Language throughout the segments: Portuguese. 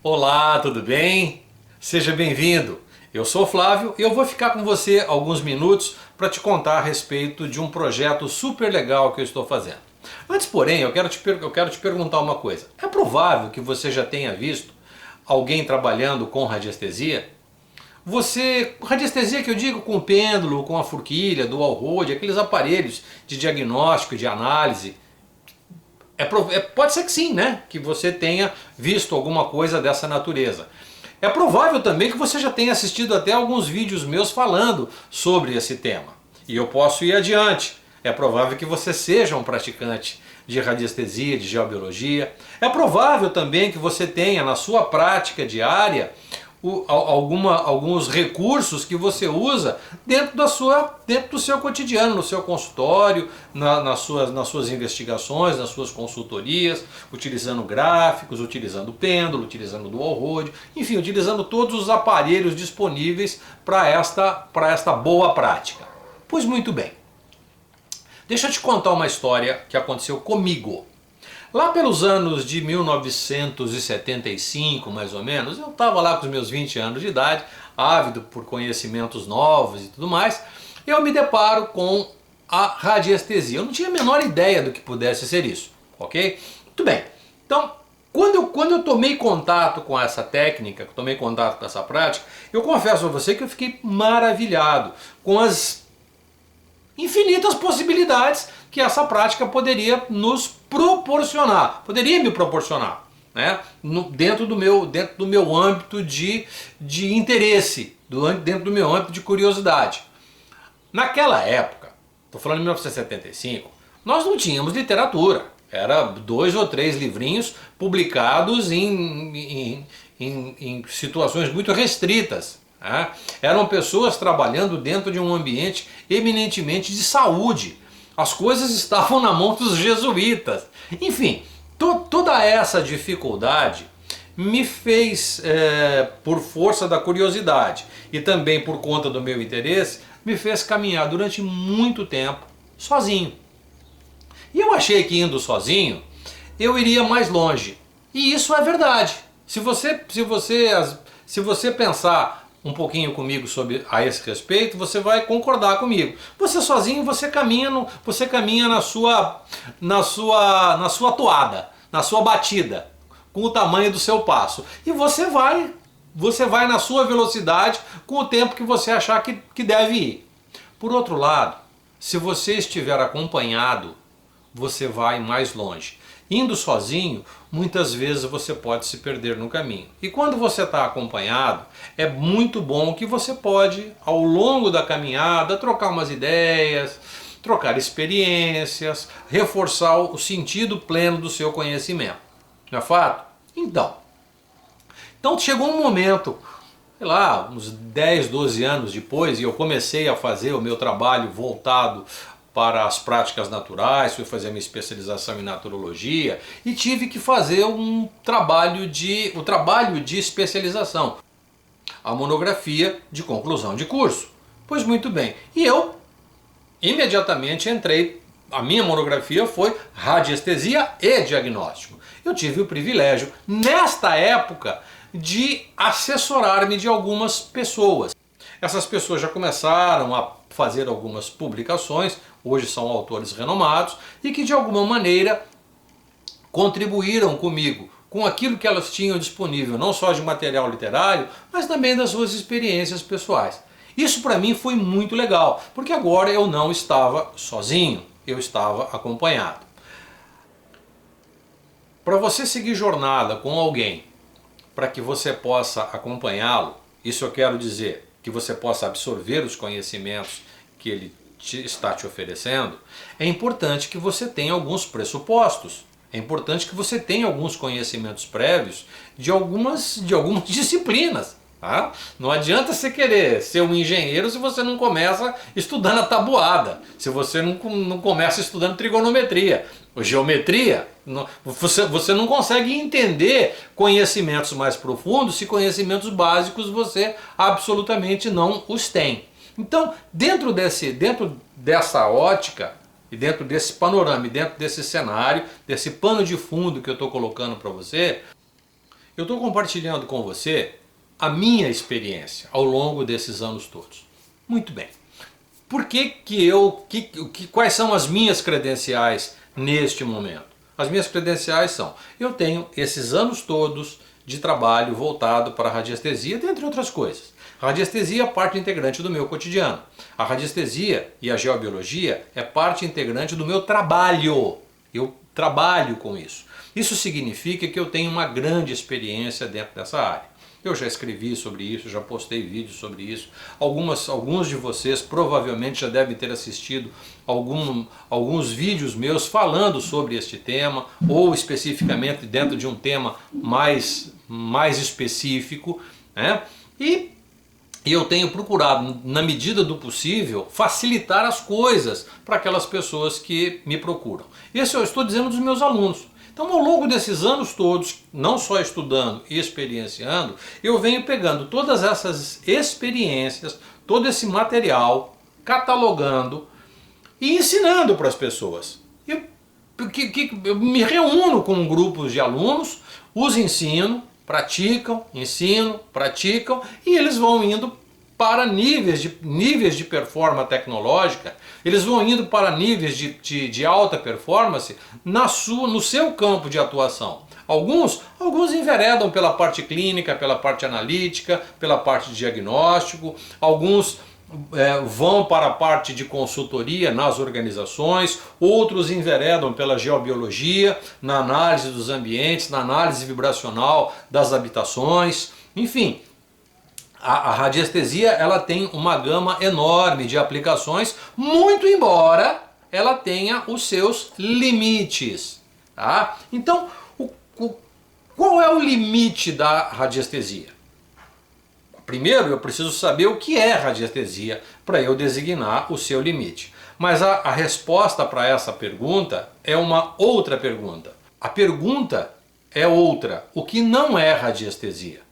Olá, tudo bem? Seja bem-vindo. Eu sou o Flávio e eu vou ficar com você alguns minutos para te contar a respeito de um projeto super legal que eu estou fazendo. Antes, porém, eu quero te perguntar uma coisa. É provável que você já tenha visto alguém trabalhando com radiestesia? Radiestesia que eu digo com o pêndulo, com a forquilha, dual rode, aqueles aparelhos de diagnóstico, de análise. Pode ser que sim, né? Que você tenha visto alguma coisa dessa natureza. É provável também que você já tenha assistido até alguns vídeos meus falando sobre esse tema. E eu posso ir adiante. É provável que você seja um praticante de radiestesia, de geobiologia. É provável também que você tenha na sua prática diária alguns recursos que você usa dentro do seu cotidiano, no seu consultório, nas suas investigações, nas suas consultorias, utilizando gráficos, utilizando pêndulo, utilizando dual rode, enfim, utilizando todos os aparelhos disponíveis para esta boa prática. Pois muito bem, deixa eu te contar uma história que aconteceu comigo. Lá pelos anos de 1975, mais ou menos, eu estava lá com os meus 20 anos de idade, ávido por conhecimentos novos e tudo mais, eu me deparo com a radiestesia. Eu não tinha a menor ideia do que pudesse ser isso, ok? Muito bem. Então, quando eu tomei contato com essa técnica, tomei contato com essa prática, eu confesso a você que eu fiquei maravilhado com as infinitas possibilidades que essa prática poderia nos proporcionar, poderia me proporcionar, né? Dentro do meu âmbito de interesse, dentro do meu âmbito de curiosidade. Naquela época, estou falando de 1975, nós não tínhamos literatura, era 2 ou 3 livrinhos publicados em situações muito restritas. Eram pessoas trabalhando dentro de um ambiente eminentemente de saúde. As coisas estavam na mão dos jesuítas. Enfim, toda essa dificuldade me fez, por força da curiosidade e também por conta do meu interesse, me fez caminhar durante muito tempo sozinho. E eu achei que indo sozinho eu iria mais longe. E isso é verdade. Se você pensar um pouquinho comigo a esse respeito, você vai concordar comigo. Você sozinho, você caminha na sua toada, na sua batida, com o tamanho do seu passo. E você vai na sua velocidade com o tempo que você achar que deve ir. Por outro lado, se você estiver acompanhado, você vai mais longe. Indo sozinho, muitas vezes você pode se perder no caminho. E quando você está acompanhado, é muito bom que você pode, ao longo da caminhada, trocar umas ideias, trocar experiências, reforçar o sentido pleno do seu conhecimento. Não é fato? Então chegou um momento, sei lá, uns 10, 12 anos depois, e eu comecei a fazer o meu trabalho voltado para as práticas naturais, fui fazer minha especialização em naturologia e tive que fazer o trabalho de especialização, a monografia de conclusão de curso. Pois muito bem, e eu imediatamente entrei, a minha monografia foi radiestesia e diagnóstico. Eu tive o privilégio, nesta época, de assessorar-me de algumas pessoas. Essas pessoas já começaram a fazer algumas publicações, hoje são autores renomados, e que de alguma maneira contribuíram comigo com aquilo que elas tinham disponível, não só de material literário, mas também das suas experiências pessoais. Isso para mim foi muito legal, porque agora eu não estava sozinho, eu estava acompanhado. Para você seguir jornada com alguém, para que você possa acompanhá-lo, isso eu quero dizer, que você possa absorver os conhecimentos que ele está te oferecendo, é importante que você tenha alguns pressupostos. É importante que você tenha alguns conhecimentos prévios de algumas disciplinas. Tá? Não adianta você querer ser um engenheiro se você não começa estudando a tabuada, se você não começa estudando trigonometria, ou geometria. Você não consegue entender conhecimentos mais profundos se conhecimentos básicos você absolutamente não os tem. Então, dentro dessa ótica, e dentro desse panorama, e dentro desse cenário, desse pano de fundo que eu estou colocando para você, Eu estou compartilhando com você a minha experiência ao longo desses anos todos. Muito bem. Por quais são as minhas credenciais neste momento? As minhas credenciais são: eu tenho esses anos todos de trabalho voltado para a radiestesia, dentre outras coisas. A radiestesia é parte integrante do meu cotidiano. A radiestesia e a geobiologia é parte integrante do meu trabalho. Eu trabalho com isso. Isso significa que eu tenho uma grande experiência dentro dessa área. Eu já escrevi sobre isso, já postei vídeos sobre isso. Alguns de vocês provavelmente já devem ter assistido alguns vídeos meus falando sobre este tema, ou especificamente dentro de um tema mais específico, né? E eu tenho procurado, na medida do possível, facilitar as coisas para aquelas pessoas que me procuram. Isso eu estou dizendo dos meus alunos. Então, ao longo desses anos todos, não só estudando e experienciando, eu venho pegando todas essas experiências, todo esse material, catalogando e ensinando para as pessoas. Eu me reúno com grupos de alunos, os ensino, praticam e eles vão indo para níveis de performance tecnológica, eles vão indo para níveis de alta performance no seu campo de atuação. Alguns enveredam pela parte clínica, pela parte analítica, pela parte de diagnóstico, alguns vão para a parte de consultoria nas organizações, outros enveredam pela geobiologia, na análise dos ambientes, na análise vibracional das habitações, enfim. A radiestesia ela tem uma gama enorme de aplicações, muito embora ela tenha os seus limites. Tá? Então, qual é o limite da radiestesia? Primeiro, eu preciso saber o que é radiestesia para eu designar o seu limite. Mas a resposta para essa pergunta é uma outra pergunta. A pergunta é outra. O que não é radiestesia?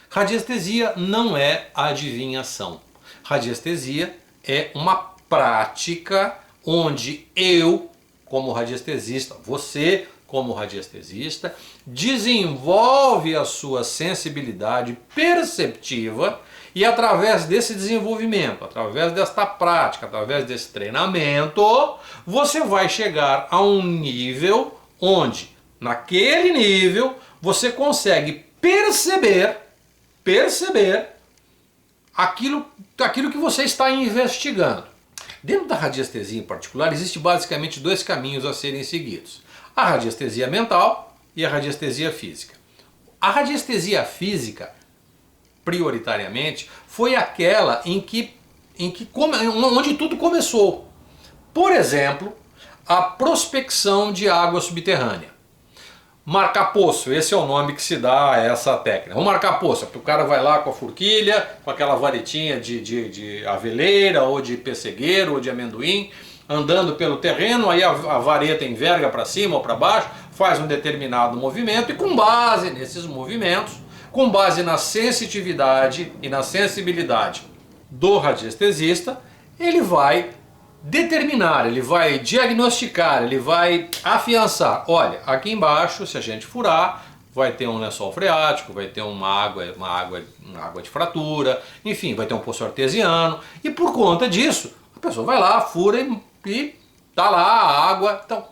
Radiestesia não é adivinhação. Radiestesia é uma prática onde eu, como radiestesista, você, como radiestesista, desenvolve a sua sensibilidade perceptiva e através desse desenvolvimento, através desta prática, através desse treinamento, você vai chegar a um nível onde, naquele nível, você consegue perceber aquilo que você está investigando. Dentro da radiestesia em particular, existe basicamente dois caminhos a serem seguidos: a radiestesia mental e a radiestesia física. A radiestesia física, prioritariamente, foi aquela onde tudo começou. Por exemplo, a prospecção de água subterrânea. Marcar poço, esse é o nome que se dá a essa técnica. Vamos marcar poço, porque o cara vai lá com a forquilha, com aquela varetinha de aveleira, ou de pessegueiro, ou de amendoim, andando pelo terreno, aí a vareta enverga para cima ou para baixo, faz um determinado movimento, e com base nesses movimentos, com base na sensitividade e na sensibilidade do radiestesista, ele vai determinar, ele vai diagnosticar, ele vai afiançar. Olha, aqui embaixo, se a gente furar, vai ter um lençol freático, vai ter uma água de fratura, enfim, vai ter um poço artesiano, e por conta disso, a pessoa vai lá, fura e tá lá a água. Então,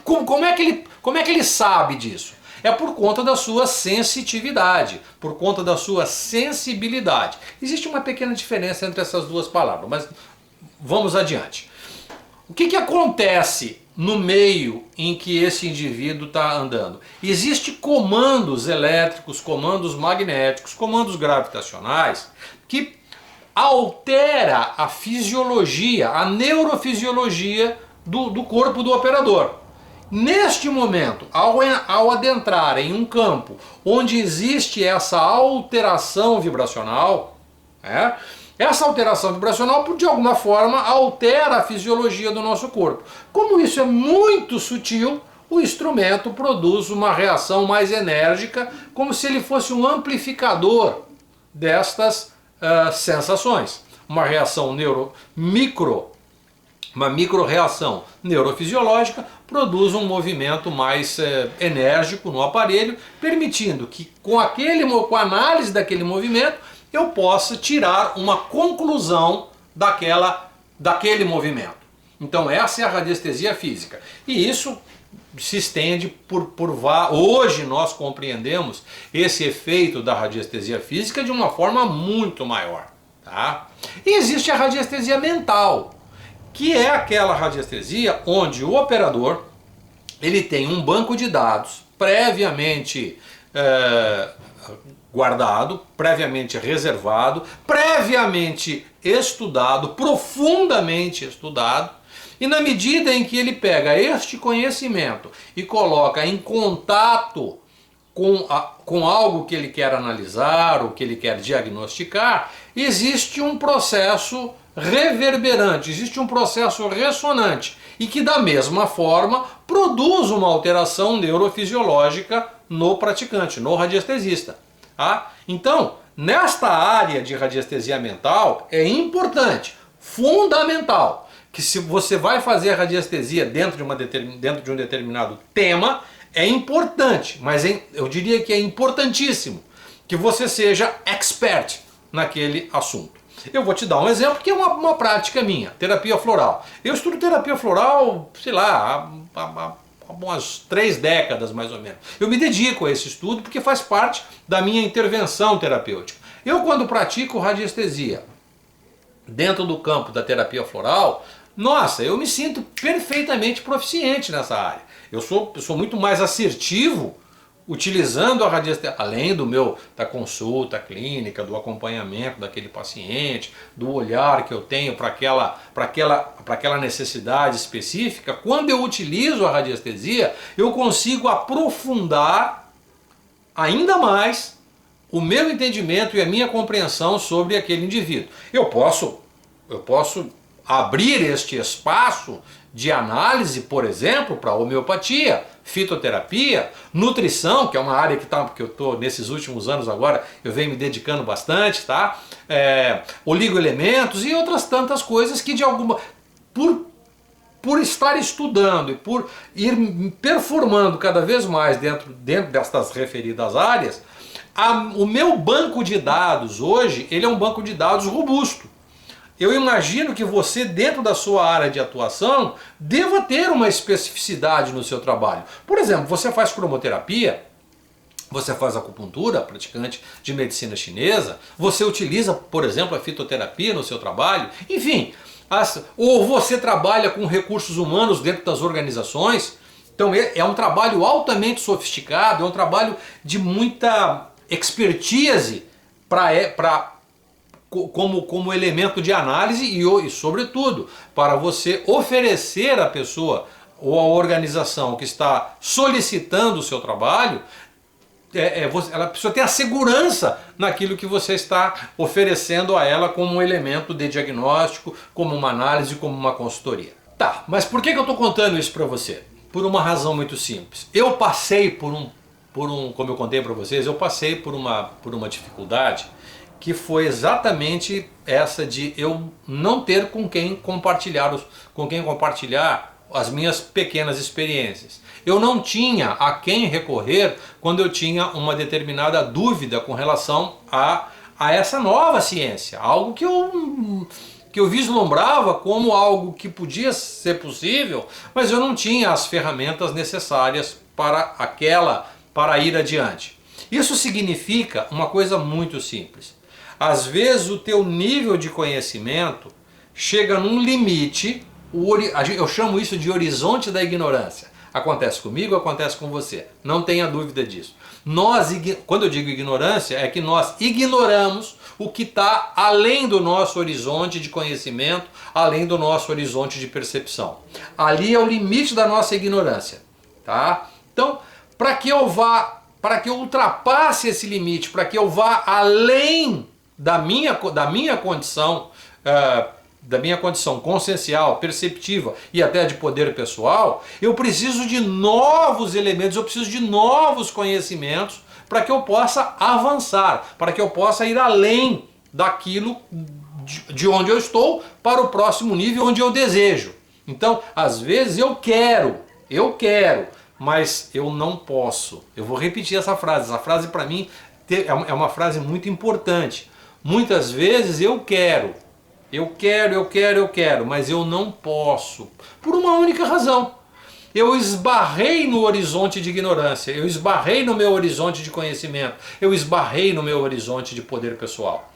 como é que ele sabe disso? É por conta da sua sensitividade, por conta da sua sensibilidade. Existe uma pequena diferença entre essas duas palavras, mas vamos adiante. O que acontece no meio em que esse indivíduo está andando? Existem comandos elétricos, comandos magnéticos, comandos gravitacionais que altera a fisiologia, a neurofisiologia do corpo do operador. Neste momento, ao adentrar em um campo onde existe essa alteração vibracional, essa alteração vibracional, de alguma forma, altera a fisiologia do nosso corpo. Como isso é muito sutil, o instrumento produz uma reação mais enérgica, como se ele fosse um amplificador destas sensações. Uma reação uma micro-reação neurofisiológica produz um movimento mais enérgico no aparelho, permitindo que com a análise daquele movimento eu possa tirar uma conclusão daquele movimento. Então essa é a radiestesia física. E isso se estende hoje nós compreendemos esse efeito da radiestesia física de uma forma muito maior. Tá? E existe a radiestesia mental, que é aquela radiestesia onde o operador ele tem um banco de dados previamente guardado, previamente reservado, previamente estudado, profundamente estudado, e na medida em que ele pega este conhecimento e coloca em contato com algo que ele quer analisar, ou que ele quer diagnosticar, existe um processo reverberante, existe um processo ressonante e que da mesma forma produz uma alteração neurofisiológica no praticante, no radiestesista. Tá? Então, nesta área de radiestesia mental é importante, fundamental, que se você vai fazer a radiestesia dentro de um determinado tema, é importante, mas eu diria que é importantíssimo que você seja expert naquele assunto. Eu vou te dar um exemplo que é uma prática minha, terapia floral. Eu estudo terapia floral, sei lá, há umas 3 décadas mais ou menos. Eu me dedico a esse estudo porque faz parte da minha intervenção terapêutica. Eu, quando pratico radiestesia dentro do campo da terapia floral, nossa, eu me sinto perfeitamente proficiente nessa área. Eu sou muito mais assertivo utilizando a radiestesia, além da consulta clínica, do acompanhamento daquele paciente, do olhar que eu tenho para aquela necessidade específica. Quando eu utilizo a radiestesia, eu consigo aprofundar ainda mais o meu entendimento e a minha compreensão sobre aquele indivíduo. Eu posso abrir este espaço de análise, por exemplo, para homeopatia, fitoterapia, nutrição, que é uma área que eu estou nesses últimos anos agora, eu venho me dedicando bastante, tá? Oligoelementos e outras tantas coisas que por estar estudando e por ir performando cada vez mais dentro destas referidas áreas, o meu banco de dados hoje, ele é um banco de dados robusto. Eu imagino que você, dentro da sua área de atuação, deva ter uma especificidade no seu trabalho. Por exemplo, você faz cromoterapia, você faz acupuntura, praticante de medicina chinesa, você utiliza, por exemplo, a fitoterapia no seu trabalho, enfim, ou você trabalha com recursos humanos dentro das organizações. Então é um trabalho altamente sofisticado, é um trabalho de muita expertise como elemento de análise e, sobretudo, para você oferecer à pessoa ou à organização que está solicitando o seu trabalho, ela precisa ter a segurança naquilo que você está oferecendo a ela como um elemento de diagnóstico, como uma análise, como uma consultoria. Tá, mas por que eu estou contando isso para você? Por uma razão muito simples. Eu passei como eu contei para vocês, eu passei por uma dificuldade que foi exatamente essa de eu não ter com quem compartilhar as minhas pequenas experiências. Eu não tinha a quem recorrer quando eu tinha uma determinada dúvida com relação a essa nova ciência, algo que eu vislumbrava como algo que podia ser possível, mas eu não tinha as ferramentas necessárias para ir adiante. Isso significa uma coisa muito simples. Às vezes o teu nível de conhecimento chega num limite, eu chamo isso de horizonte da ignorância. Acontece comigo, acontece com você, não tenha dúvida disso. Quando eu digo ignorância, é que nós ignoramos o que está além do nosso horizonte de conhecimento, além do nosso horizonte de percepção. Ali é o limite da nossa ignorância. Tá? Então, para que eu ultrapasse esse limite, para que eu vá além da minha condição consciencial, perceptiva e até de poder pessoal, eu preciso de novos elementos, eu preciso de novos conhecimentos para que eu possa avançar, para que eu possa ir além daquilo de onde eu estou para o próximo nível onde eu desejo. Então, às vezes eu quero, mas eu não posso. Eu vou repetir essa frase para mim é uma frase muito importante. Muitas vezes eu quero, mas eu não posso, por uma única razão. Eu esbarrei no horizonte de ignorância, eu esbarrei no meu horizonte de conhecimento, eu esbarrei no meu horizonte de poder pessoal.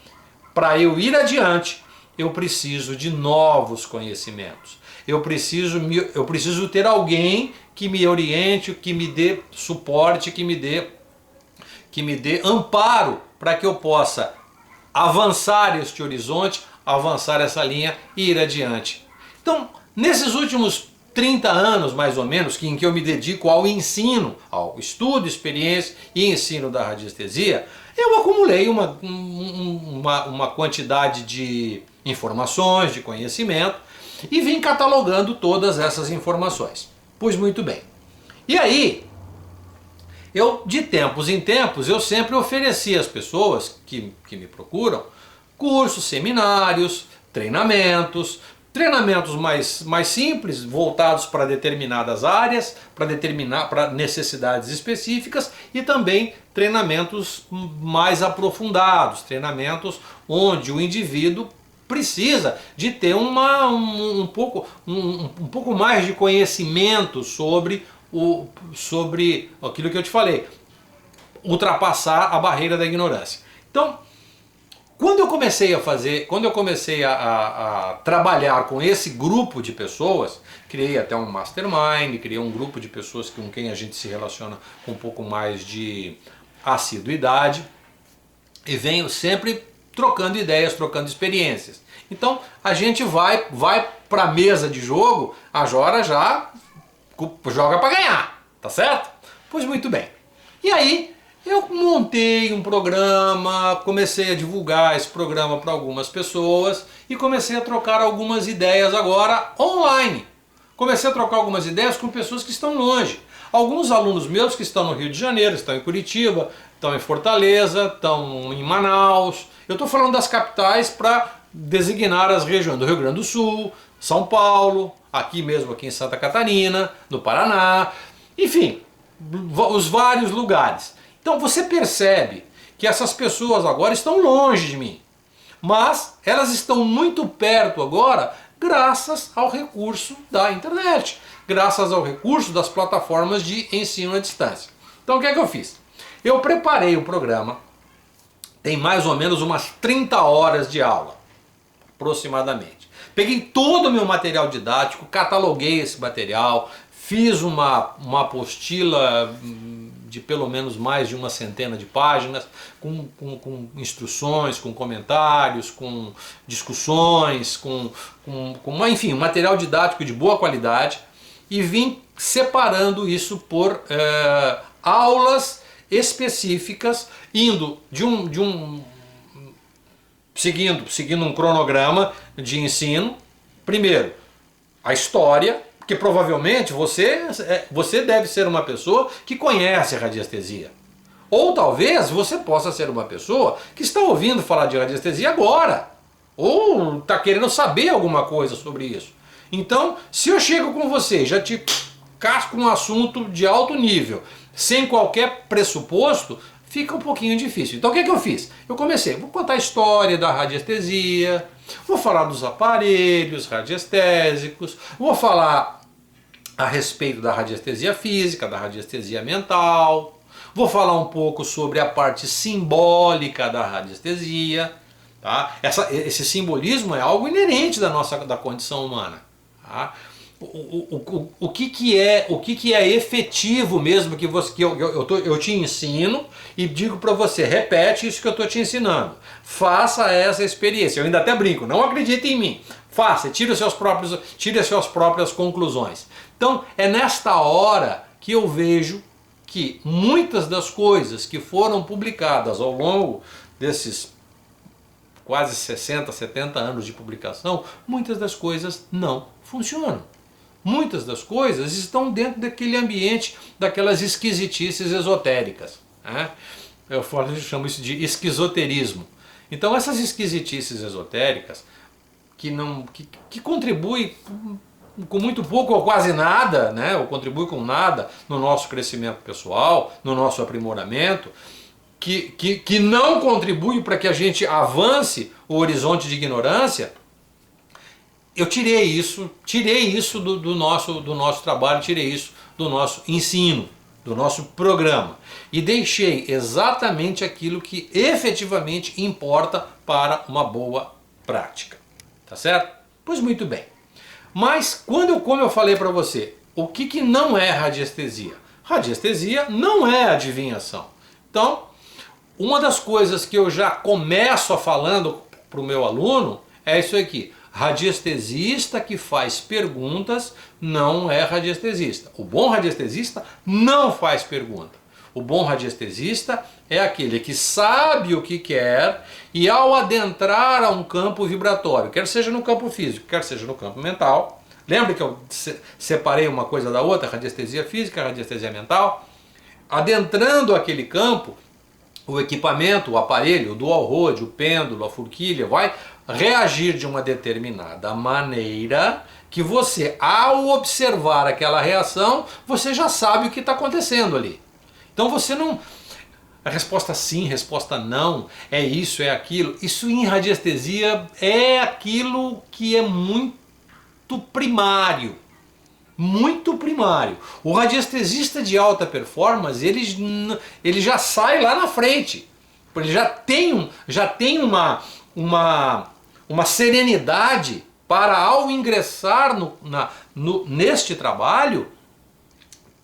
Para eu ir adiante, eu preciso de novos conhecimentos. Eu preciso ter alguém que me oriente, que me dê suporte, que me dê amparo para que eu possa avançar este horizonte, avançar essa linha e ir adiante. Então, nesses últimos 30 anos, mais ou menos, em que eu me dedico ao ensino, ao estudo, experiência e ensino da radiestesia, eu acumulei uma quantidade de informações, de conhecimento, e vim catalogando todas essas informações. Pois muito bem. E aí, de tempos em tempos, eu sempre ofereci às pessoas que me procuram cursos, seminários, treinamentos mais simples, voltados para determinadas áreas, para necessidades específicas, e também treinamentos mais aprofundados, treinamentos onde o indivíduo precisa de ter um pouco mais de conhecimento sobre aquilo que eu te falei, ultrapassar a barreira da ignorância. Então, quando eu comecei a trabalhar com esse grupo de pessoas, criei até um mastermind, criei um grupo de pessoas com quem a gente se relaciona com um pouco mais de assiduidade, e venho sempre trocando ideias, trocando experiências. Então a gente vai para a mesa de jogo, a Jora já joga para ganhar, tá certo? Pois muito bem. E aí eu montei um programa, comecei a divulgar esse programa para algumas pessoas e comecei a trocar algumas ideias agora online. Comecei a trocar algumas ideias com pessoas que estão longe. Alguns alunos meus que estão no Rio de Janeiro, estão em Curitiba, estão em Fortaleza, estão em Manaus. Eu estou falando das capitais para designar as regiões do Rio Grande do Sul, São Paulo, aqui mesmo aqui em Santa Catarina, no Paraná, enfim, os vários lugares. Então você percebe que essas pessoas agora estão longe de mim, mas elas estão muito perto agora graças ao recurso da internet, graças ao recurso das plataformas de ensino à distância. Então o que é que eu fiz? Eu preparei o programa, tem mais ou menos umas 30 horas de aula, aproximadamente. Peguei todo o meu material didático, cataloguei esse material, fiz uma apostila de pelo menos mais de uma centena de páginas, com instruções, com comentários, com discussões, enfim, um material didático de boa qualidade, e vim separando isso por aulas específicas, indo seguindo um cronograma de ensino. Primeiro, a história, porque provavelmente você deve ser uma pessoa que conhece a radiestesia. Ou talvez você possa ser uma pessoa que está ouvindo falar de radiestesia agora, ou está querendo saber alguma coisa sobre isso. Então, se eu chego com você, já te casco um assunto de alto nível, sem qualquer pressuposto, fica um pouquinho difícil. Então o que eu fiz? Eu vou contar a história da radiestesia, vou falar dos aparelhos radiestésicos, vou falar a respeito da radiestesia física, da radiestesia mental, vou falar um pouco sobre a parte simbólica da radiestesia. Tá? Esse simbolismo é algo inerente da condição humana. Tá? O que é efetivo mesmo que eu te ensino e digo para você, repete isso que eu estou te ensinando, faça essa experiência. Eu ainda até brinco, não acredite em mim, faça, tire as suas próprias conclusões. Então é nesta hora que eu vejo que muitas das coisas que foram publicadas ao longo desses quase 60, 70 anos de publicação, muitas das coisas não funcionam. Muitas das coisas estão dentro daquele ambiente, daquelas esquisitices esotéricas. Né? Eu chamo isso de esquizoterismo. Então essas esquisitices esotéricas que contribuem com muito pouco ou quase nada, né, ou contribui com nada no nosso crescimento pessoal, no nosso aprimoramento, que não contribui para que a gente avance o horizonte de ignorância, eu tirei isso do nosso trabalho, tirei isso do nosso ensino, do nosso programa, e deixei exatamente aquilo que efetivamente importa para uma boa prática. Tá certo? Pois muito bem. Mas como eu falei para você, o que não é radiestesia? Radiestesia não é adivinhação. Então, uma das coisas que eu já começo falando para o meu aluno é isso aqui. Radiestesista que faz perguntas não é radiestesista. O bom radiestesista não faz pergunta. O bom radiestesista é aquele que sabe o que quer e ao adentrar a um campo vibratório, quer seja no campo físico, quer seja no campo mental. Lembra que eu separei uma coisa da outra, radiestesia física, radiestesia mental? Adentrando aquele campo, o equipamento, o aparelho, o dual rod, o pêndulo, a forquilha, vai reagir de uma determinada maneira que você, ao observar aquela reação, você já sabe o que está acontecendo ali. Então você não... A resposta sim, resposta não, é isso, é aquilo. Isso em radiestesia é aquilo que é muito primário. Muito primário. O radiestesista de alta performance, ele já sai lá na frente. Ele já tem uma serenidade para, ao ingressar neste trabalho,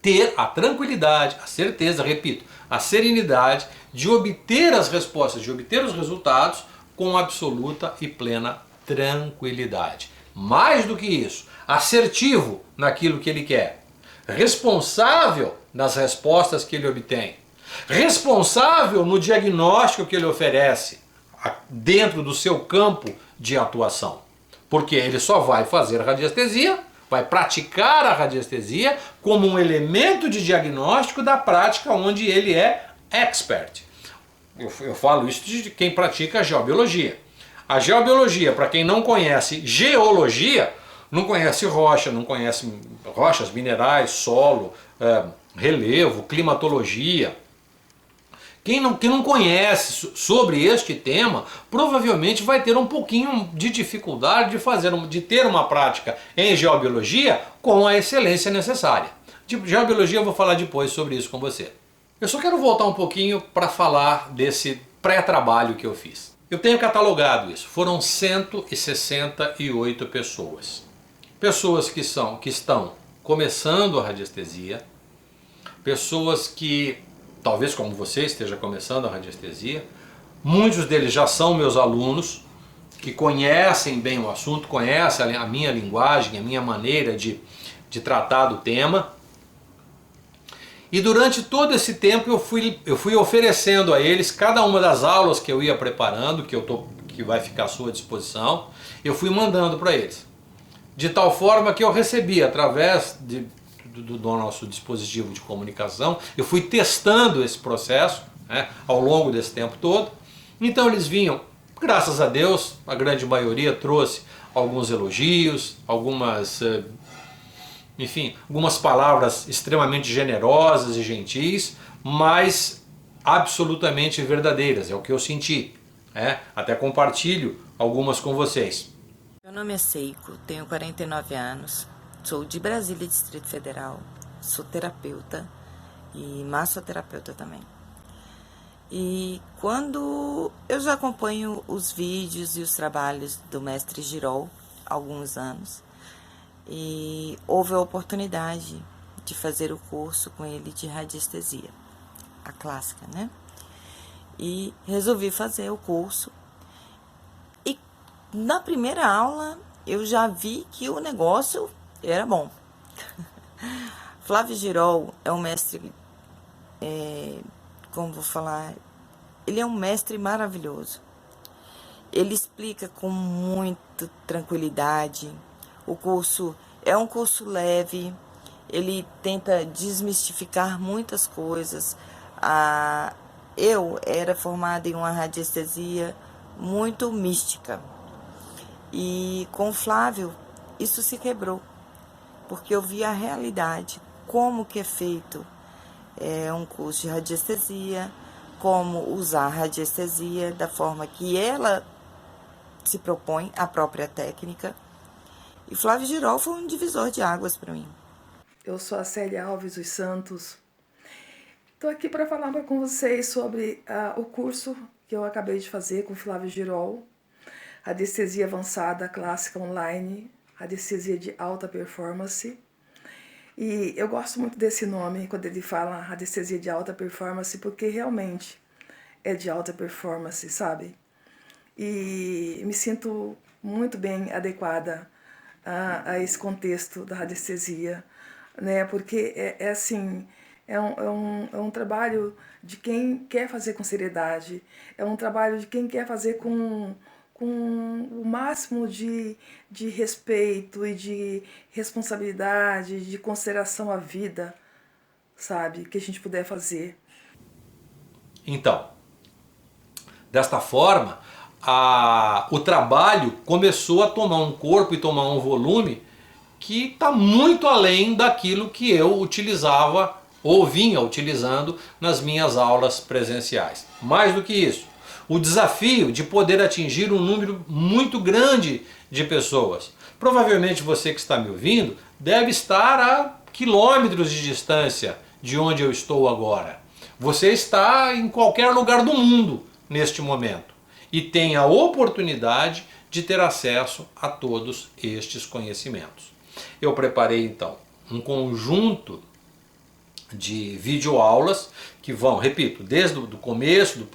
ter a tranquilidade, a certeza, repito, a serenidade de obter as respostas, de obter os resultados com absoluta e plena tranquilidade. Mais do que isso, assertivo naquilo que ele quer, responsável nas respostas que ele obtém, responsável no diagnóstico que ele oferece dentro do seu campo de atuação. Porque ele só vai fazer radiestesia, vai praticar a radiestesia como um elemento de diagnóstico da prática onde ele é expert. Eu falo isso de quem pratica a geobiologia. A geobiologia, para quem não conhece geologia, não conhece rocha, não conhece rochas, minerais, solo, relevo, climatologia. Quem não conhece sobre este tema, provavelmente vai ter um pouquinho de dificuldade de ter uma prática em geobiologia com a excelência necessária. De geobiologia eu vou falar depois sobre isso com você. Eu só quero voltar um pouquinho para falar desse pré-trabalho que eu fiz. Eu tenho catalogado isso. Foram 168 pessoas. Pessoas que estão começando a radiestesia, pessoas que, talvez como você esteja começando a radiestesia, muitos deles já são meus alunos, que conhecem bem o assunto, conhecem a minha linguagem, a minha maneira de tratar do tema. E durante todo esse tempo eu fui oferecendo a eles cada uma das aulas que eu ia preparando, que vai ficar à sua disposição, eu fui mandando para eles. De tal forma que eu recebi, através do nosso dispositivo de comunicação, eu fui testando esse processo, né, ao longo desse tempo todo. Então eles vinham, graças a Deus, a grande maioria trouxe alguns elogios, algumas palavras extremamente generosas e gentis, mas absolutamente verdadeiras, é o que eu senti. Até compartilho algumas com vocês. Meu nome é Seiko, tenho 49 anos, sou de Brasília, Distrito Federal, sou terapeuta e massoterapeuta também. E quando eu já acompanho os vídeos e os trabalhos do mestre Girol há alguns anos, e houve a oportunidade de fazer o curso com ele de radiestesia, a clássica, né? E resolvi fazer o curso. E na primeira aula eu já vi que o negócio era bom. Flávio Girol é um mestre, como vou falar, ele é um mestre maravilhoso. Ele explica com muita tranquilidade. O curso é um curso leve, ele tenta desmistificar muitas coisas. Eu era formada em uma radiestesia muito mística. E com o Flávio, isso se quebrou. porque eu vi a realidade, como que é feito um curso de radiestesia, como usar a radiestesia da forma que ela se propõe, a própria técnica. E Flávio Girol foi um divisor de águas para mim. Eu sou a Célia Alves dos Santos. Estou aqui para falar com vocês sobre o curso que eu acabei de fazer com Flávio Girol, Radiestesia Avançada Clássica Online, Radiestesia de Alta Performance. E eu gosto muito desse nome, quando ele fala Radiestesia de Alta Performance, porque realmente é de alta performance, sabe? E me sinto muito bem adequada a esse contexto da radiestesia, né? Porque é um trabalho de quem quer fazer com seriedade, é um trabalho de quem quer fazer com o máximo de respeito e de responsabilidade, de consideração à vida, sabe? Que a gente puder fazer. Então, desta forma, o trabalho começou a tomar um corpo e tomar um volume que está muito além daquilo que eu utilizava ou vinha utilizando nas minhas aulas presenciais. Mais do que isso, o desafio de poder atingir um número muito grande de pessoas. Provavelmente você que está me ouvindo deve estar a quilômetros de distância de onde eu estou agora. Você está em qualquer lugar do mundo neste momento e tem a oportunidade de ter acesso a todos estes conhecimentos. Eu preparei então um conjunto de videoaulas que vão, repito, desde o começo,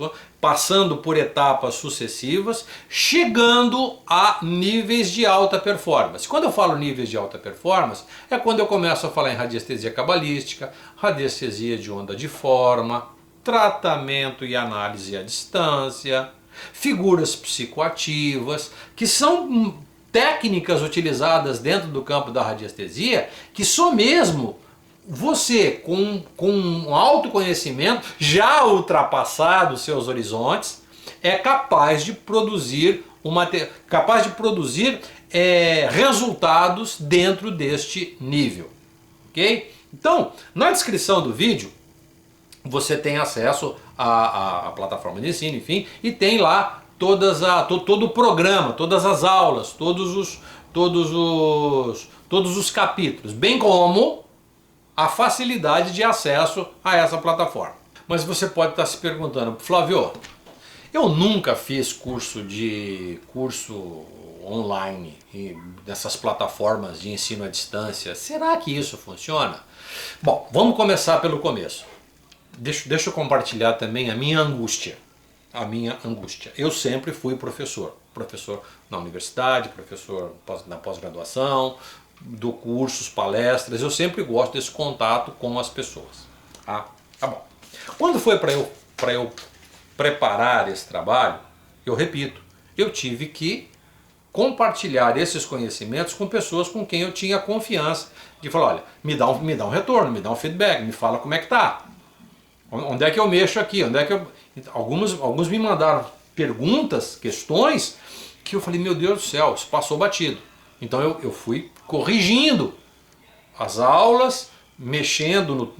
passando por etapas sucessivas, chegando a níveis de alta performance. Quando eu falo níveis de alta performance, é quando eu começo a falar em radiestesia cabalística, radiestesia de onda de forma, tratamento e análise à distância, figuras psicoativas, que são técnicas utilizadas dentro do campo da radiestesia, que só mesmo você, com um autoconhecimento já ultrapassado os seus horizontes, é capaz de produzir resultados dentro deste nível. Ok? Então, na descrição do vídeo, você tem acesso à plataforma de ensino, enfim, e tem lá todo o programa, todas as aulas, todos os capítulos, bem como a facilidade de acesso a essa plataforma. Mas você pode estar se perguntando, Flávio, eu nunca fiz curso online dessas plataformas de ensino à distância. Será que isso funciona? Bom, vamos começar pelo começo. Deixa eu compartilhar também a minha angústia. Eu sempre fui professor na universidade, professor na pós-graduação, dou cursos, palestras, eu sempre gosto desse contato com as pessoas. Tá bom. Quando foi para eu preparar esse trabalho, eu repito, eu tive que compartilhar esses conhecimentos com pessoas com quem eu tinha confiança, de falar, olha, me dá um retorno, me dá um feedback, me fala como é que tá. Onde é que eu mexo aqui? Alguns me mandaram perguntas, questões, que eu falei, meu Deus do céu, isso passou batido. Então eu fui corrigindo as aulas, mexendo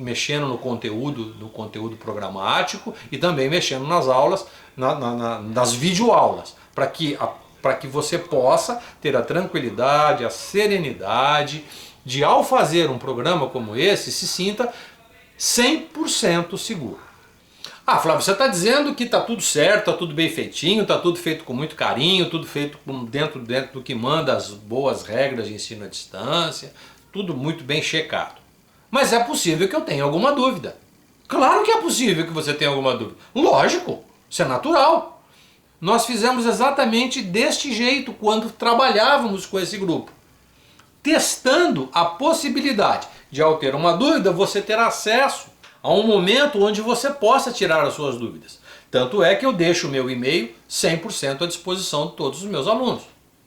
no conteúdo programático e também mexendo nas aulas, nas videoaulas, para que você possa ter a tranquilidade, a serenidade de, ao fazer um programa como esse, se sinta 100% seguro. Ah, Flávio, você está dizendo que está tudo certo, está tudo bem feitinho, está tudo feito com muito carinho, tudo feito dentro do que manda as boas regras de ensino à distância, tudo muito bem checado. Mas é possível que eu tenha alguma dúvida. Claro que é possível que você tenha alguma dúvida. Lógico, isso é natural. Nós fizemos exatamente deste jeito quando trabalhávamos com esse grupo. Testando a possibilidade de, ao ter uma dúvida, você ter acesso a um momento onde você possa tirar as suas dúvidas. Tanto é que eu deixo o meu e-mail 100% à disposição de todos os meus alunos.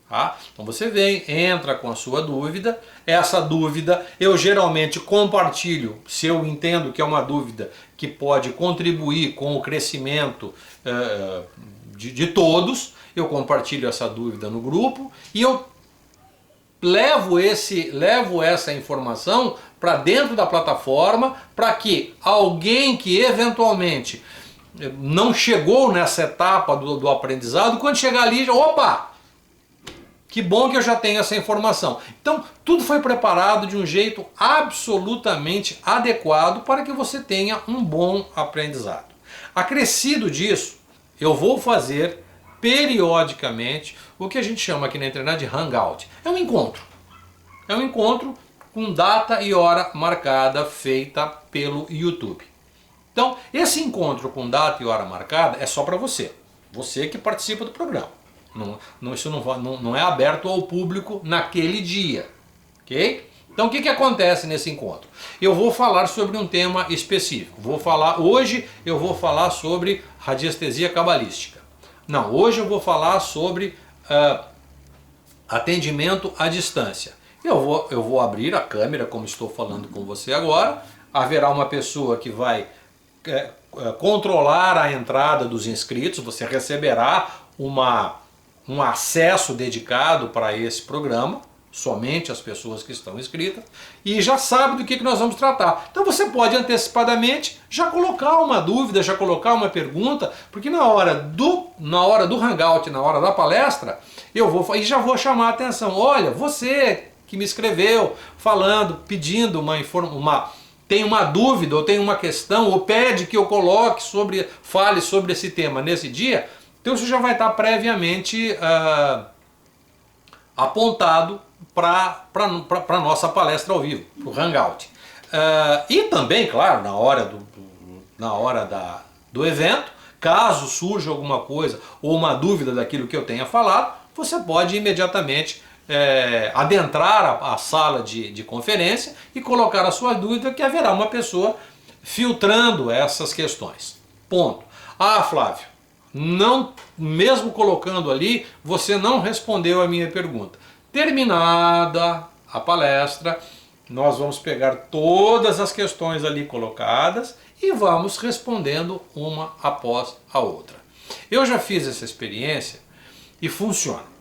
Tá? Então você vem, entra com a sua dúvida, essa dúvida eu geralmente compartilho, se eu entendo que é uma dúvida que pode contribuir com o crescimento de todos, eu compartilho essa dúvida no grupo e eu levo essa informação para dentro da plataforma para que alguém que eventualmente não chegou nessa etapa do aprendizado, quando chegar ali, opa! Que bom que eu já tenho essa informação. Então, tudo foi preparado de um jeito absolutamente adequado para que você tenha um bom aprendizado. Acrescido disso, eu vou fazer periodicamente o que a gente chama aqui na internet de hangout. É um encontro. É um encontro com data e hora marcada feita pelo YouTube. Então, esse encontro com data e hora marcada é só para você. Você que participa do programa. Isso não é aberto ao público naquele dia. Ok? Então o que acontece nesse encontro? Eu vou falar sobre um tema específico. Hoje eu vou falar sobre radiestesia cabalística. Não, hoje eu vou falar sobre atendimento à distância. Eu vou abrir a câmera como estou falando com você agora. Haverá uma pessoa que vai controlar a entrada dos inscritos. Você receberá um acesso dedicado para esse programa, somente as pessoas que estão inscritas, e já sabe do que nós vamos tratar. Então você pode antecipadamente já colocar uma dúvida, já colocar uma pergunta, porque na hora do hangout, na hora da palestra, já vou chamar a atenção. Olha, você que me escreveu, falando, pedindo tem uma dúvida, ou tem uma questão, ou pede que eu fale sobre esse tema nesse dia. Então isso já vai estar previamente apontado para a nossa palestra ao vivo, para o Hangout. E também, claro, na hora do evento, caso surja alguma coisa ou uma dúvida daquilo que eu tenha falado, você pode imediatamente adentrar a sala de conferência e colocar a sua dúvida, que haverá uma pessoa filtrando essas questões. Ponto. Ah, Flávio, mesmo colocando ali, você não respondeu a minha pergunta. Terminada a palestra, nós vamos pegar todas as questões ali colocadas e vamos respondendo uma após a outra. Eu já fiz essa experiência e funciona.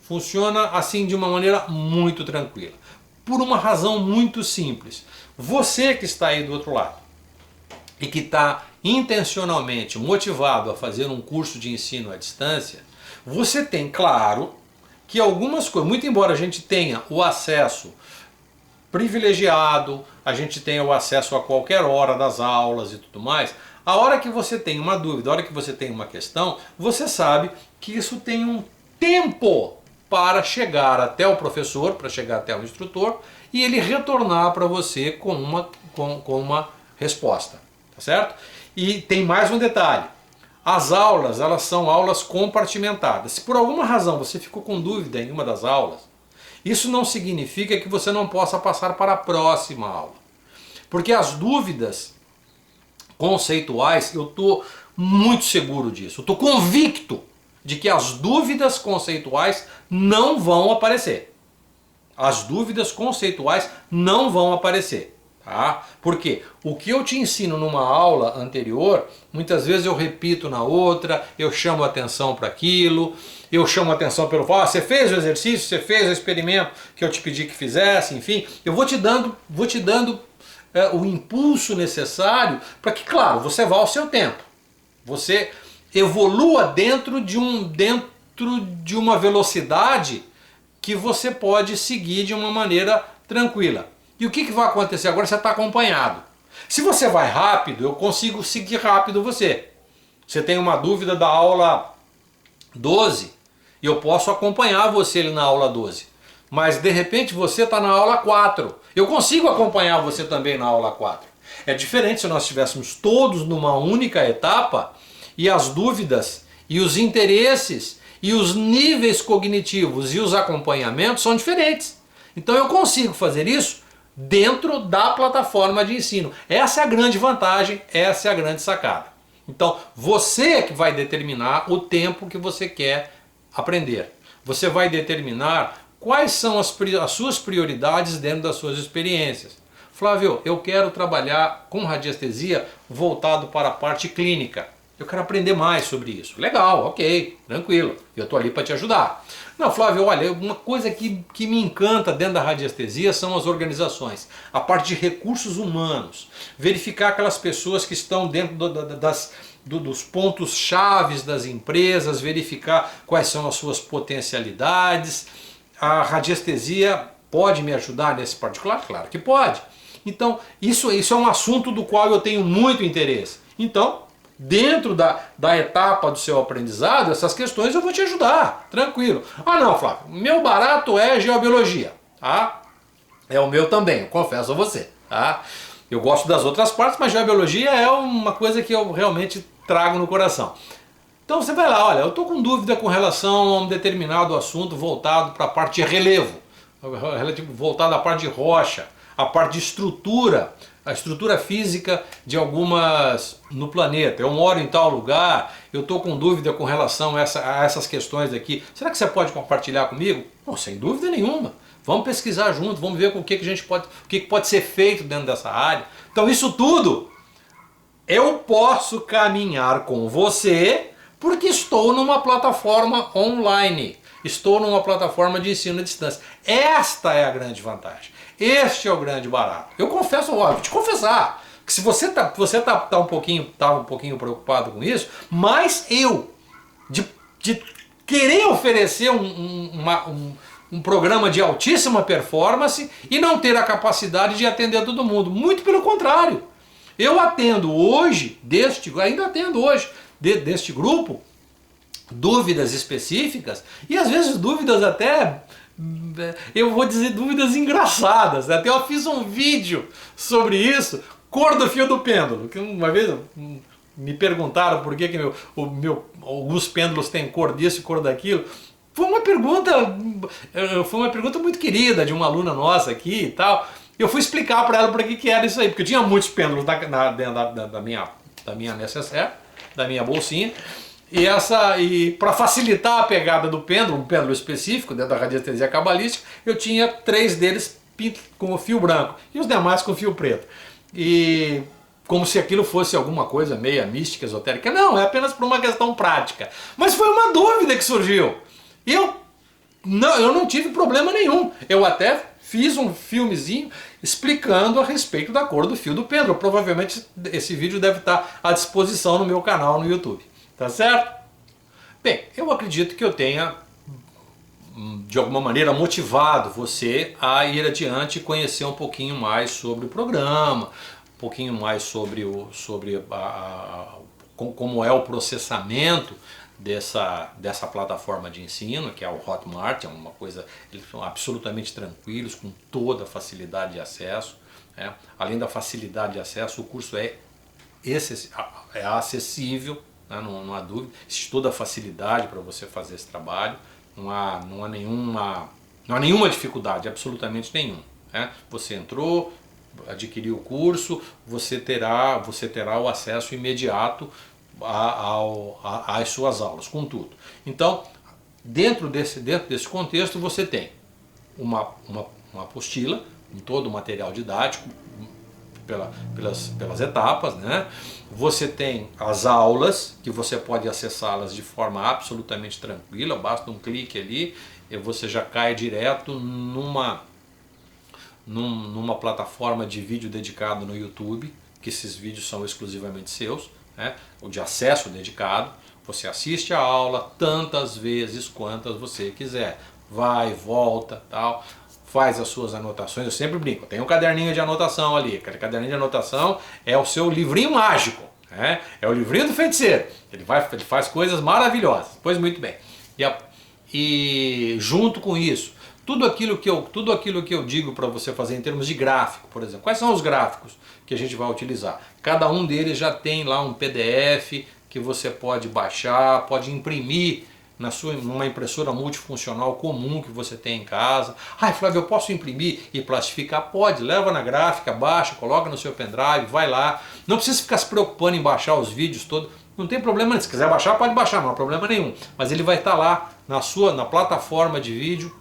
Funciona assim de uma maneira muito tranquila. Por uma razão muito simples. Você que está aí do outro lado e que está intencionalmente motivado a fazer um curso de ensino à distância, você tem, claro, que algumas coisas, muito embora a gente tenha o acesso privilegiado, a gente tenha o acesso a qualquer hora das aulas e tudo mais, a hora que você tem uma dúvida, a hora que você tem uma questão, você sabe que isso tem um tempo para chegar até o professor, para chegar até o instrutor, e ele retornar para você com uma resposta, tá certo? E tem mais um detalhe, as aulas, elas são aulas compartimentadas. Se por alguma razão você ficou com dúvida em uma das aulas, isso não significa que você não possa passar para a próxima aula. Porque as dúvidas conceituais, eu estou muito seguro disso, eu estou convicto de que as dúvidas conceituais não vão aparecer. As dúvidas conceituais não vão aparecer. Tá? Porque o que eu te ensino numa aula anterior, muitas vezes eu repito na outra, eu chamo atenção para aquilo, eu chamo atenção pelo você fez o exercício, você fez o experimento que eu te pedi que fizesse, enfim, eu vou te dando o impulso necessário para que, claro, você vá ao seu tempo, você evolua dentro de uma velocidade que você pode seguir de uma maneira tranquila. E o que vai acontecer agora? Você está acompanhado. Se você vai rápido, eu consigo seguir rápido você. Você tem uma dúvida da aula 12, e eu posso acompanhar você ali na aula 12. Mas de repente você está na aula 4. Eu consigo acompanhar você também na aula 4. É diferente se nós estivéssemos todos numa única etapa, e as dúvidas, e os interesses, e os níveis cognitivos e os acompanhamentos são diferentes. Então eu consigo fazer isso dentro da plataforma de ensino. Essa é a grande vantagem, essa é a grande sacada. Então você é que vai determinar o tempo que você quer aprender. Você vai determinar quais são as suas prioridades dentro das suas experiências. Flávio, eu quero trabalhar com radiestesia voltado para a parte clínica. eu quero aprender mais sobre isso. Legal, ok, tranquilo, eu estou ali para te ajudar. Não, Flávio, olha, uma coisa que me encanta dentro da radiestesia são as organizações, a parte de recursos humanos, verificar aquelas pessoas que estão dentro dos pontos chaves das empresas, verificar quais são as suas potencialidades. A radiestesia pode me ajudar nesse particular? Claro que pode. Então, isso é um assunto do qual eu tenho muito interesse. Então, dentro da etapa do seu aprendizado, essas questões eu vou te ajudar, tranquilo. Ah não, Flávio, meu barato é geobiologia, tá? É o meu também, eu confesso a você, tá? Eu gosto das outras partes, mas geobiologia é uma coisa que eu realmente trago no coração. Então você vai lá, olha, eu estou com dúvida com relação a um determinado assunto voltado para a parte de relevo, voltado à parte de rocha, a parte de estrutura, a estrutura física de algumas no planeta. Eu moro em tal lugar, eu estou com dúvida com relação a essas questões aqui. Será que você pode compartilhar comigo? Não, sem dúvida nenhuma. Vamos pesquisar junto, vamos ver o que pode ser feito dentro dessa área. Então isso tudo eu posso caminhar com você porque estou numa plataforma online. Estou numa plataforma de ensino à distância. Esta é a grande vantagem. Este é o grande barato. Eu confesso, ó, vou te confessar, que se você tá um pouquinho preocupado com isso, mas eu, de querer oferecer um programa de altíssima performance e não ter a capacidade de atender todo mundo. Muito pelo contrário. Eu atendo hoje, ainda atendo hoje, deste grupo, dúvidas específicas e às vezes dúvidas até, eu vou dizer, dúvidas engraçadas. Até eu fiz um vídeo sobre isso, cor do fio do pêndulo, que uma vez me perguntaram por que alguns pêndulos têm cor disso e cor daquilo. Foi uma pergunta muito querida de uma aluna nossa aqui e tal. Eu fui explicar para ela para que era isso aí, porque eu tinha muitos pêndulos dentro da minha necessaire, da minha bolsinha. E para facilitar a pegada do pêndulo, um pêndulo específico dentro da radiestesia cabalística, eu tinha 3 deles com o fio branco e os demais com fio preto. E como se aquilo fosse alguma coisa meia mística, esotérica. Não, é apenas por uma questão prática. Mas foi uma dúvida que surgiu. Eu não tive problema nenhum. Eu até fiz um filmezinho explicando a respeito da cor do fio do pêndulo. Provavelmente esse vídeo deve estar à disposição no meu canal no YouTube. Tá certo? Bem, eu acredito que eu tenha, de alguma maneira, motivado você a ir adiante e conhecer um pouquinho mais sobre o programa, um pouquinho mais sobre como é o processamento dessa plataforma de ensino, que é o Hotmart. É uma coisa, eles são absolutamente tranquilos, com toda a facilidade de acesso. Né? Além da facilidade de acesso, o curso é acessível. Não há dúvida, existe toda a facilidade para você fazer esse trabalho, não há nenhuma dificuldade, absolutamente nenhuma. Né? Você entrou, adquiriu o curso, você terá o acesso imediato às suas aulas, com tudo. Então, dentro desse contexto, você tem uma apostila, com todo o material didático, pelas etapas, né? Você tem as aulas, que você pode acessá-las de forma absolutamente tranquila, basta um clique ali e você já cai direto numa plataforma de vídeo dedicado no YouTube, que esses vídeos são exclusivamente seus, né? O de acesso dedicado. Você assiste a aula tantas vezes quantas você quiser, vai, volta, tal. Faz as suas anotações. Eu sempre brinco, tem um caderninho de anotação ali. Aquele caderninho de anotação é o seu livrinho mágico, né? É o livrinho do feiticeiro. Ele faz coisas maravilhosas. Pois muito bem. E junto com isso, tudo aquilo que eu digo para você fazer em termos de gráfico, por exemplo. Quais são os gráficos que a gente vai utilizar? Cada um deles já tem lá um PDF que você pode baixar, pode imprimir numa impressora multifuncional comum que você tem em casa. Ah, Flávio, eu posso imprimir e plastificar? Pode, leva na gráfica, baixa, coloca no seu pendrive, vai lá. Não precisa ficar se preocupando em baixar os vídeos todos, não tem problema. Se quiser baixar, pode baixar, não há problema nenhum. Mas ele vai estar lá na plataforma de vídeo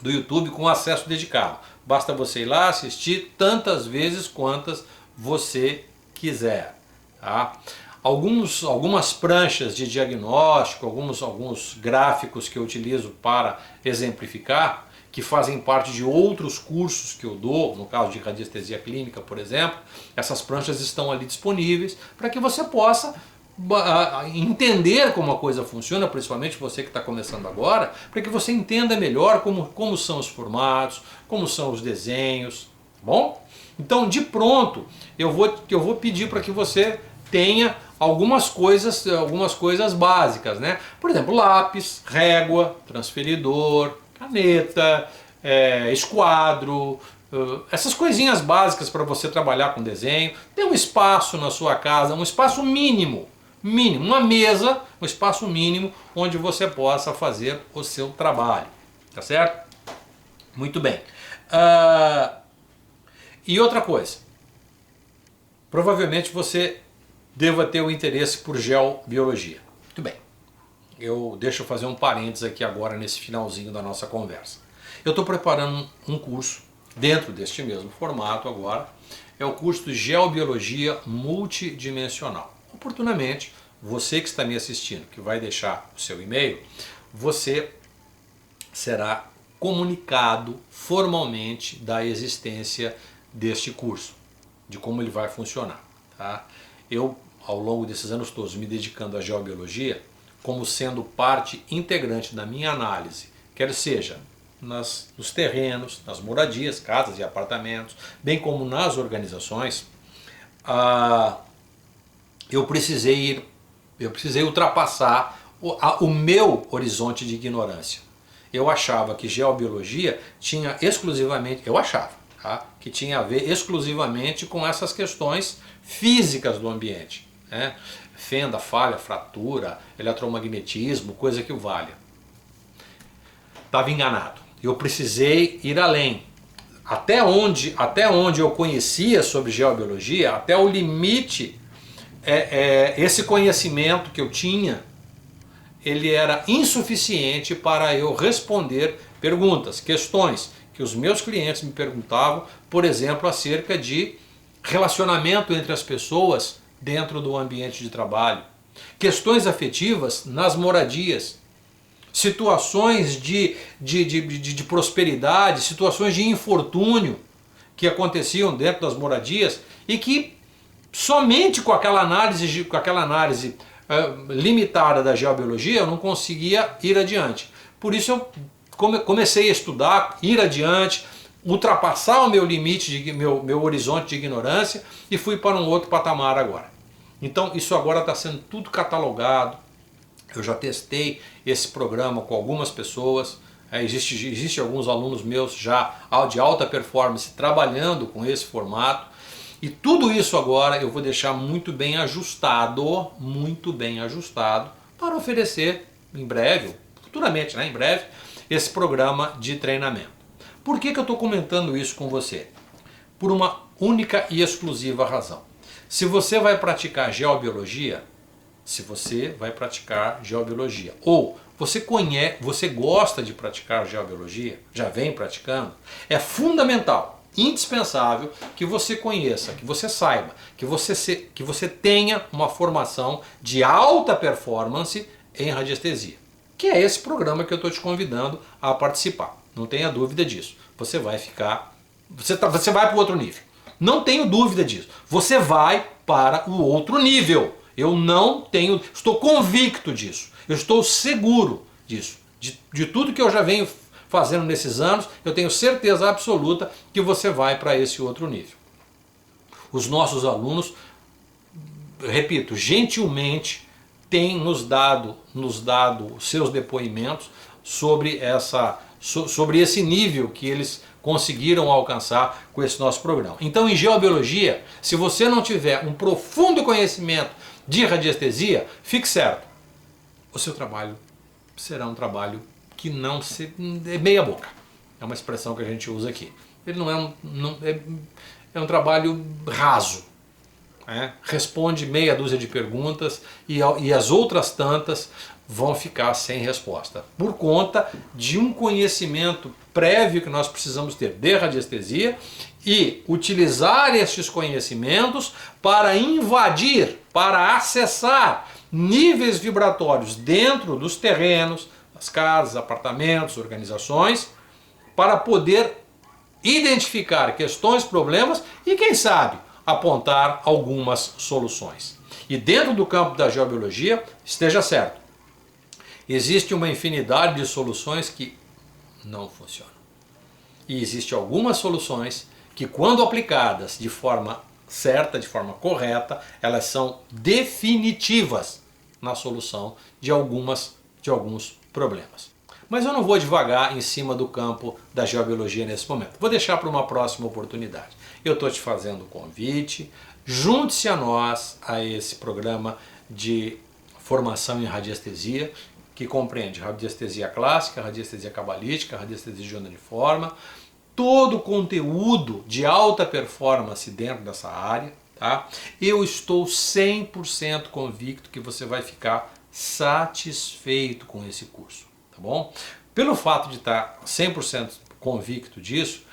do YouTube com acesso dedicado. Basta você ir lá assistir tantas vezes quantas você quiser. Tá? algumas pranchas de diagnóstico, alguns gráficos que eu utilizo para exemplificar, que fazem parte de outros cursos que eu dou, no caso de radiestesia clínica, por exemplo. Essas pranchas estão ali disponíveis para que você possa entender como a coisa funciona, principalmente você que está começando agora, para que você entenda melhor como são os formatos, como são os desenhos, tá bom? Então, de pronto, eu vou pedir para que você tenha algumas coisas básicas, né? Por exemplo, lápis, régua, transferidor, caneta, esquadro, essas coisinhas básicas para você trabalhar com desenho. Tem um espaço na sua casa, um espaço mínimo, uma mesa, um espaço mínimo onde você possa fazer o seu trabalho, tá certo? Muito bem. E outra coisa, provavelmente você deva ter o interesse por geobiologia. Muito bem. Deixa eu fazer um parênteses aqui agora nesse finalzinho da nossa conversa. Eu estou preparando um curso dentro deste mesmo formato agora. É o curso de Geobiologia Multidimensional. Oportunamente, você que está me assistindo, que vai deixar o seu e-mail, você será comunicado formalmente da existência deste curso, de como ele vai funcionar, tá? Eu, ao longo desses anos todos, me dedicando à geobiologia, como sendo parte integrante da minha análise, quer seja nos terrenos, nas moradias, casas e apartamentos, bem como nas organizações, eu precisei ultrapassar o meu horizonte de ignorância. Eu achava que geobiologia tinha exclusivamente, que tinha a ver exclusivamente com essas questões físicas do ambiente, né? Fenda, falha, fratura, eletromagnetismo, coisa que o valha. Estava enganado. Eu precisei ir além. Até onde eu conhecia sobre geobiologia, até o limite, esse conhecimento que eu tinha, ele era insuficiente para eu responder perguntas, questões que os meus clientes me perguntavam, por exemplo, acerca de relacionamento entre as pessoas dentro do ambiente de trabalho, questões afetivas nas moradias, situações de prosperidade, situações de infortúnio que aconteciam dentro das moradias e que somente com aquela análise limitada da geobiologia eu não conseguia ir adiante. Por isso eu comecei a estudar, ir adiante, ultrapassar o meu limite, meu horizonte de ignorância e fui para um outro patamar agora. Então isso agora está sendo tudo catalogado. Eu já testei esse programa com algumas pessoas, existe alguns alunos meus já de alta performance trabalhando com esse formato, e tudo isso agora eu vou deixar muito bem ajustado para oferecer em breve, futuramente, né, em breve, esse programa de treinamento. Por que eu estou comentando isso com você? Por uma única e exclusiva razão. Se você vai praticar geobiologia, ou você gosta de praticar geobiologia, já vem praticando, é fundamental, indispensável que você conheça, que você saiba, que você tenha uma formação de alta performance em radiestesia, que é esse programa que eu estou te convidando a participar. Não tenha dúvida disso. Você vai para o outro nível. Não tenho dúvida disso. Você vai para o outro nível. Estou convicto disso. Eu estou seguro disso. De tudo que eu já venho fazendo nesses anos, eu tenho certeza absoluta que você vai para esse outro nível. Os nossos alunos, repito, gentilmente têm nos dado seus depoimentos sobre esse nível que eles conseguiram alcançar com esse nosso programa. Então, em geobiologia, se você não tiver um profundo conhecimento de radiestesia, fique certo, o seu trabalho será um trabalho que é meia boca. É uma expressão que a gente usa aqui. Ele é um trabalho raso. Responde meia dúzia de perguntas e as outras tantas vão ficar sem resposta, por conta de um conhecimento prévio que nós precisamos ter de radiestesia e utilizar estes conhecimentos para invadir para acessar níveis vibratórios dentro dos terrenos, das casas, apartamentos, organizações, para poder identificar questões, problemas e, quem sabe, apontar algumas soluções. E dentro do campo da geobiologia, esteja certo, existe uma infinidade de soluções que não funcionam. E existem algumas soluções que, quando aplicadas de forma certa, de forma correta, elas são definitivas na solução de alguns problemas. Mas eu não vou devagar em cima do campo da geobiologia nesse momento. Vou deixar para uma próxima oportunidade. Eu estou te fazendo o convite, junte-se a nós, a esse programa de formação em radiestesia, que compreende radiestesia clássica, radiestesia cabalística, radiestesia de onda de forma, todo o conteúdo de alta performance dentro dessa área. Tá? Eu estou 100% convicto que você vai ficar satisfeito com esse curso. Tá bom? Pelo fato de estar 100% convicto disso,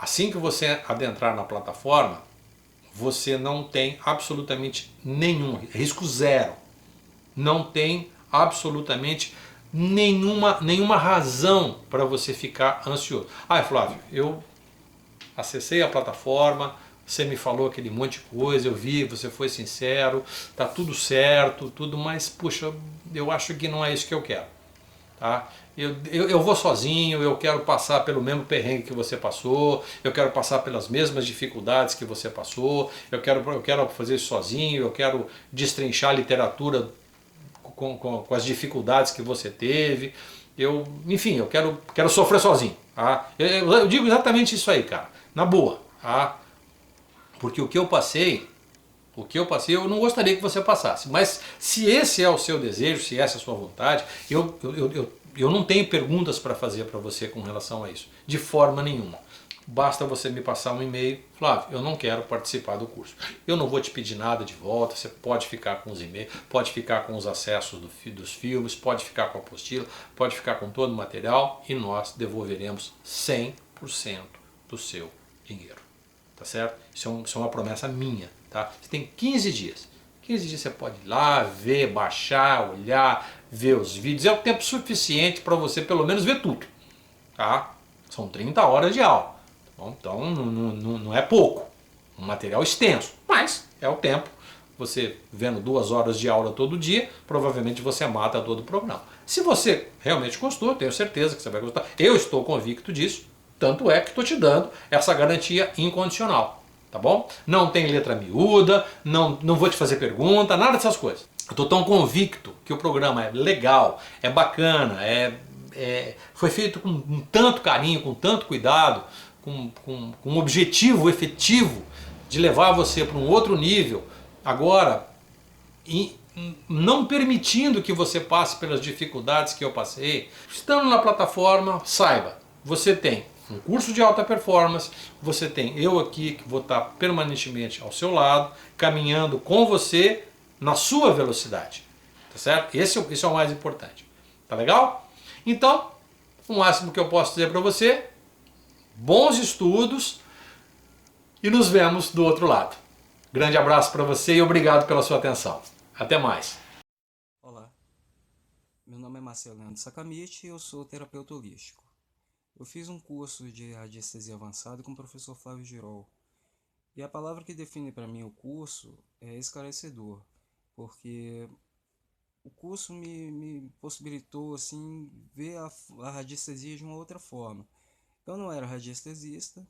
assim que você adentrar na plataforma, você não tem absolutamente nenhum, risco zero, não tem absolutamente nenhuma razão para você ficar ansioso. Ah, Flávio, eu acessei a plataforma, você me falou aquele monte de coisa, eu vi, você foi sincero, tá tudo certo, tudo, mas puxa, eu acho que não é isso que eu quero. Tá? Eu vou sozinho, eu quero passar pelo mesmo perrengue que você passou, eu quero passar pelas mesmas dificuldades que você passou, eu quero fazer isso sozinho, eu quero destrinchar a literatura com as dificuldades que você teve, enfim, eu quero sofrer sozinho. Tá? Eu digo exatamente isso aí, cara, na boa. Tá? Porque o que eu passei, eu não gostaria que você passasse. Mas se esse é o seu desejo, se essa é a sua vontade, eu não tenho perguntas para fazer para você com relação a isso. De forma nenhuma. Basta você me passar um e-mail, Flávio, eu não quero participar do curso. Eu não vou te pedir nada de volta, você pode ficar com os e-mails, pode ficar com os acessos dos filmes, pode ficar com a apostila, pode ficar com todo o material e nós devolveremos 100% do seu dinheiro. Tá certo? Isso é uma promessa minha. Tá? Você tem 15 dias. 15 dias você pode ir lá, ver, baixar, olhar, ver os vídeos. É o tempo suficiente para você pelo menos ver tudo. Tá? São 30 horas de aula. Então não é pouco. Um material extenso. Mas é o tempo. Você vendo 2 horas de aula todo dia, provavelmente você mata todo o programa. Se você realmente gostou, tenho certeza que você vai gostar. Eu estou convicto disso. Tanto é que estou te dando essa garantia incondicional. Tá bom? Não tem letra miúda, não vou te fazer pergunta, nada dessas coisas. Eu estou tão convicto que o programa é legal, é bacana, foi feito com tanto carinho, com tanto cuidado, com um objetivo efetivo de levar você para um outro nível. Agora, não permitindo que você passe pelas dificuldades que eu passei. Estando na plataforma, saiba, você tem um curso de alta performance, você tem eu aqui que vou estar permanentemente ao seu lado, caminhando com você na sua velocidade, tá certo? Esse é o mais importante, tá legal? Então, o máximo que eu posso dizer para você, bons estudos e nos vemos do outro lado. Grande abraço para você e obrigado pela sua atenção. Até mais. Olá, meu nome é Marcelo Leandro Sacamite e eu sou terapeuta holístico. Eu fiz um curso de radiestesia avançada com o professor Flávio Girol. E a palavra que define para mim o curso é esclarecedor, porque o curso me possibilitou assim, ver a radiestesia de uma outra forma. Eu não era radiestesista,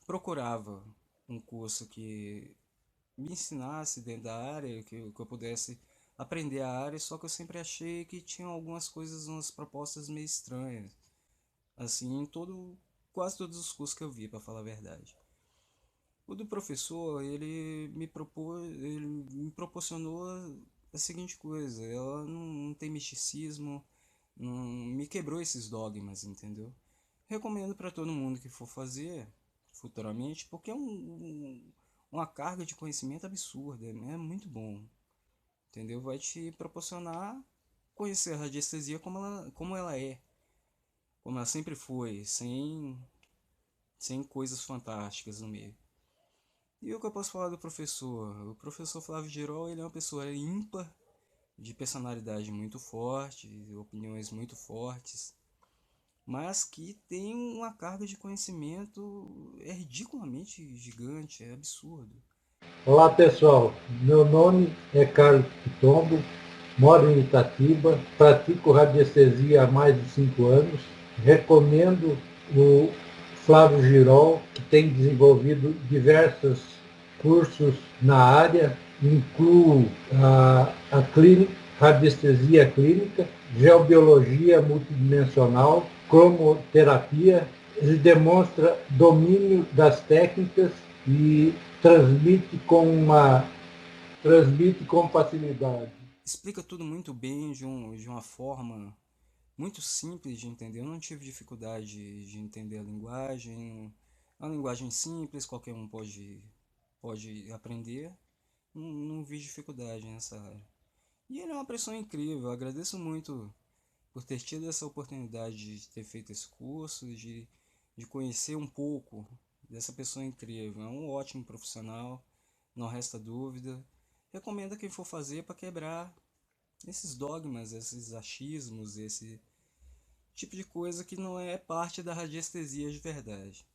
procurava um curso que me ensinasse dentro da área, que eu pudesse aprender a área, só que eu sempre achei que tinha algumas coisas, umas propostas meio estranhas. Assim, quase todos os cursos que eu vi, para falar a verdade. O do professor, ele me proporcionou a seguinte coisa, ela não tem misticismo, não me quebrou esses dogmas, entendeu? Recomendo para todo mundo que for fazer futuramente, porque é uma carga de conhecimento absurda, é muito bom, entendeu? Vai te proporcionar conhecer a radiestesia como ela é, como ela sempre foi, sem coisas fantásticas no meio. E o que eu posso falar do professor? O professor Flávio Girol, ele é uma pessoa ímpar, de personalidade muito forte, opiniões muito fortes, mas que tem uma carga de conhecimento ridiculamente gigante, é absurdo. Olá pessoal, meu nome é Carlos Pitombo, moro em Itatiba, pratico radiestesia há mais de 5 anos. Recomendo o Flávio Girol, que tem desenvolvido diversos cursos na área, incluo a clínica, radiestesia clínica, geobiologia multidimensional, cromoterapia. Ele demonstra domínio das técnicas e transmite com facilidade. Explica tudo muito bem, de uma forma muito simples de entender. Eu não tive dificuldade de entender a linguagem. É uma linguagem simples, qualquer um pode aprender. Não vi dificuldade nessa área. E ele é uma pessoa incrível. Eu agradeço muito por ter tido essa oportunidade de ter feito esse curso, de conhecer um pouco dessa pessoa incrível. É um ótimo profissional, não resta dúvida. Recomendo a quem for fazer para quebrar esses dogmas, esses achismos, esse tipo de coisa que não é parte da radiestesia de verdade.